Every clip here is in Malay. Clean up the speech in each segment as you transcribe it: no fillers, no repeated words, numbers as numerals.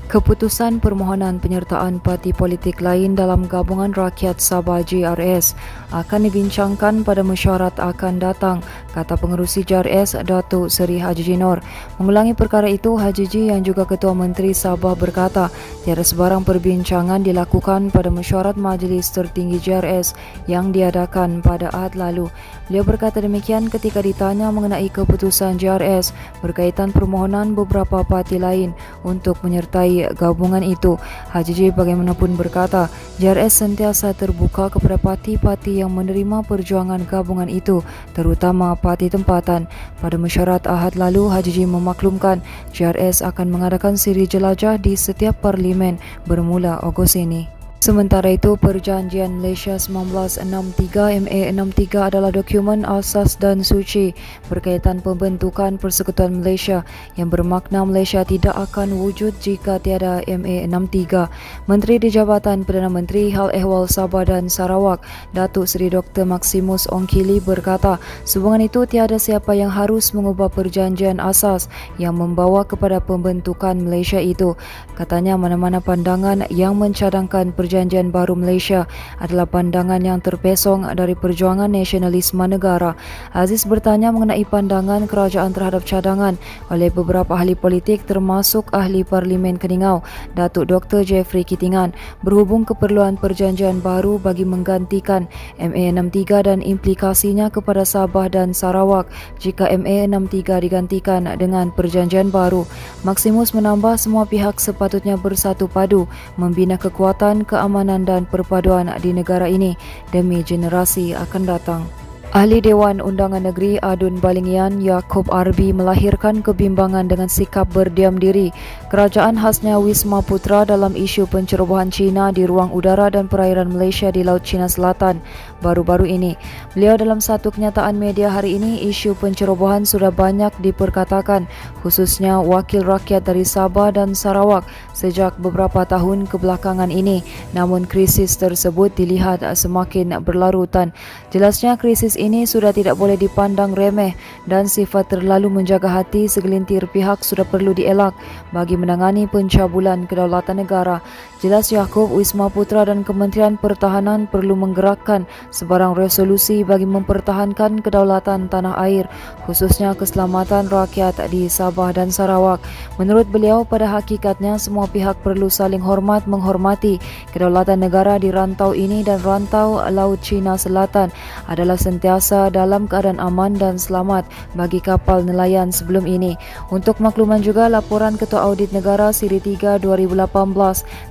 Keputusan permohonan penyertaan parti politik lain dalam Gabungan Rakyat Sabah JRS akan dibincangkan pada mesyuarat akan datang, kata Pengerusi JRS Datuk Seri Haji G. Noor. Mengulangi perkara itu, Haji G yang juga Ketua Menteri Sabah berkata tiada sebarang perbincangan dilakukan pada mesyuarat Majlis Tertinggi JRS yang diadakan pada Ahad lalu. Beliau berkata demikian ketika ditanya mengenai keputusan JRS berkaitan permohonan beberapa parti lain untuk menyertai gabungan itu. Haji J bagaimanapun berkata, JRS sentiasa terbuka kepada parti-parti yang menerima perjuangan gabungan itu, terutama parti tempatan. Pada mesyuarat Ahad lalu, Haji J memaklumkan JRS akan mengadakan siri jelajah di setiap parlimen bermula Ogos ini. Sementara itu, Perjanjian Malaysia 1963 MA63 adalah dokumen asas dan suci berkaitan pembentukan Persekutuan Malaysia yang bermakna Malaysia tidak akan wujud jika tiada MA63. Menteri di Jabatan Perdana Menteri Hal Ehwal Sabah dan Sarawak, Datuk Seri Dr. Maximus Ongkili berkata, sehubungan itu tiada siapa yang harus mengubah perjanjian asas yang membawa kepada pembentukan Malaysia itu. Katanya mana-mana pandangan yang mencadangkan Perjanjian Baru Malaysia adalah pandangan yang terpesong dari perjuangan nasionalisme negara. Aziz bertanya mengenai pandangan kerajaan terhadap cadangan oleh beberapa ahli politik termasuk ahli Parlimen Keningau, Datuk Dr. Jeffrey Kitingan, berhubung keperluan Perjanjian Baru bagi menggantikan MA63 dan implikasinya kepada Sabah dan Sarawak jika MA63 digantikan dengan Perjanjian Baru. Maximus menambah semua pihak sepatutnya bersatu padu membina kekuatan keamanan dan perpaduan di negara ini demi generasi akan datang. Ahli Dewan Undangan Negeri Adun Balingian Yaakob Arbi melahirkan kebimbangan dengan sikap berdiam diri kerajaan khasnya Wisma Putra dalam isu pencerobohan China di ruang udara dan perairan Malaysia di Laut Cina Selatan baru-baru ini. Beliau dalam satu kenyataan media hari ini, isu pencerobohan sudah banyak diperkatakan khususnya wakil rakyat dari Sabah dan Sarawak sejak beberapa tahun kebelakangan ini, namun krisis tersebut dilihat semakin berlarutan. Jelasnya krisis ini sudah tidak boleh dipandang remeh dan sifat terlalu menjaga hati segelintir pihak sudah perlu dielak bagi menangani pencabulan kedaulatan negara. Jelas Yaakob, Wisma Putra dan Kementerian Pertahanan perlu menggerakkan sebarang resolusi bagi mempertahankan kedaulatan tanah air, khususnya keselamatan rakyat di Sabah dan Sarawak. Menurut beliau, pada hakikatnya semua pihak perlu saling hormat menghormati kedaulatan negara di rantau ini, dan rantau Laut Cina Selatan adalah sentiasa dalam keadaan aman dan selamat bagi kapal nelayan sebelum ini. Untuk makluman juga, laporan Ketua Audit Negara Siri 3 2018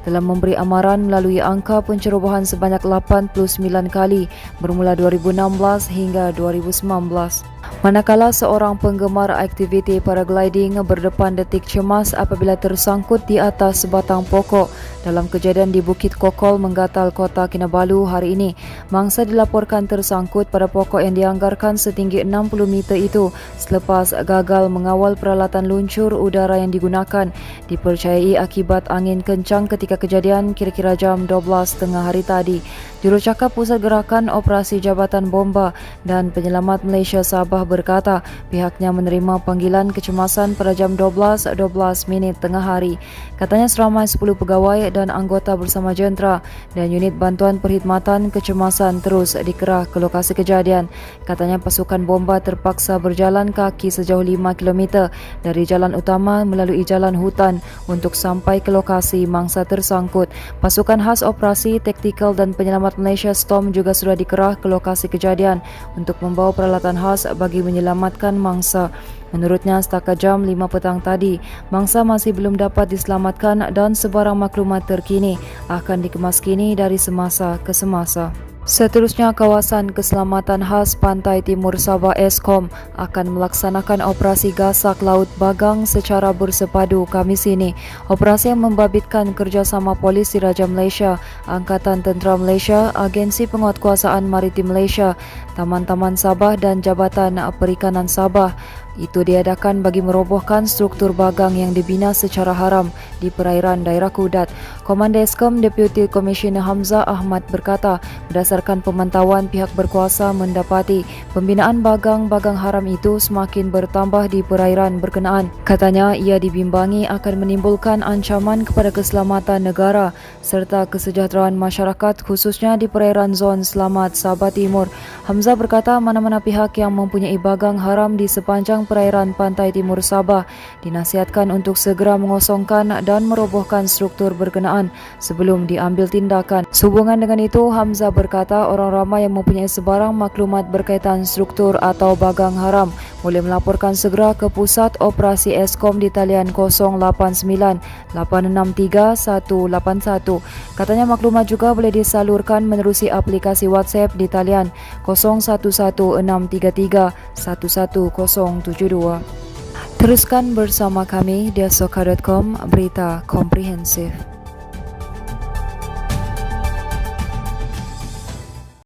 telah memberi amaran melalui angka pencerobohan sebanyak 89 kali bermula 2016 hingga 2019. Manakala seorang penggemar aktiviti paragliding berdepan detik cemas apabila tersangkut di atas sebatang pokok dalam kejadian di Bukit Kokol, Menggatal, Kota Kinabalu hari ini. Mangsa dilaporkan tersangkut pada pokok yang dianggarkan setinggi 60 meter itu selepas gagal mengawal peralatan luncur udara yang digunakan. Dipercayai akibat angin kencang ketika kejadian kira-kira jam 12.30 hari tadi. Jurucakap Pusat Gerakan Operasi Jabatan Bomba dan Penyelamat Malaysia Sabah berkata pihaknya menerima panggilan kecemasan pada jam 12.12 tengah hari. Katanya seramai 10 pegawai dan anggota bersama jentera dan unit bantuan perkhidmatan kecemasan terus dikerah ke lokasi kejadian. Katanya pasukan bomba terpaksa berjalan kaki sejauh 5 km dari jalan utama melalui jalan hutan untuk sampai ke lokasi mangsa tersangkut. Pasukan khas operasi taktikal dan penyelamat Malaysia Storm juga sudah dikerah ke lokasi kejadian untuk membawa peralatan khas bagi menyelamatkan mangsa. Menurutnya, setakat jam 5 petang tadi, mangsa masih belum dapat diselamatkan dan sebarang maklumat terkini akan dikemas kini dari semasa ke semasa. Seterusnya, kawasan keselamatan khas Pantai Timur Sabah Eskom akan melaksanakan operasi gasak laut Bagang secara bersepadu Khamis ini. Operasi yang membabitkan kerjasama Polis Diraja Malaysia, Angkatan Tentera Malaysia, Agensi Penguatkuasaan Maritim Malaysia, Taman-Taman Sabah dan Jabatan Perikanan Sabah Itu diadakan bagi merobohkan struktur bagang yang dibina secara haram di perairan daerah Kudat. Komandan Eskom Deputi Komisioner Hamzah Ahmad berkata, berdasarkan pemantauan pihak berkuasa mendapati pembinaan bagang-bagang haram itu semakin bertambah di perairan berkenaan. Katanya ia dibimbangi akan menimbulkan ancaman kepada keselamatan negara serta kesejahteraan masyarakat khususnya di perairan zon Selamat Sabah Timur. Hamzah berkata mana-mana pihak yang mempunyai bagang haram di sepanjang perairan pantai timur Sabah dinasihatkan untuk segera mengosongkan dan merobohkan struktur berkenaan sebelum diambil tindakan. Sehubungan dengan itu, Hamzah berkata orang ramai yang mempunyai sebarang maklumat berkaitan struktur atau bagang haram boleh melaporkan segera ke Pusat Operasi Eskom di talian 089 863 181. Katanya maklumat juga boleh disalurkan menerusi aplikasi WhatsApp di talian 011633 11072. Teruskan bersama kami di asoka.com, berita komprehensif.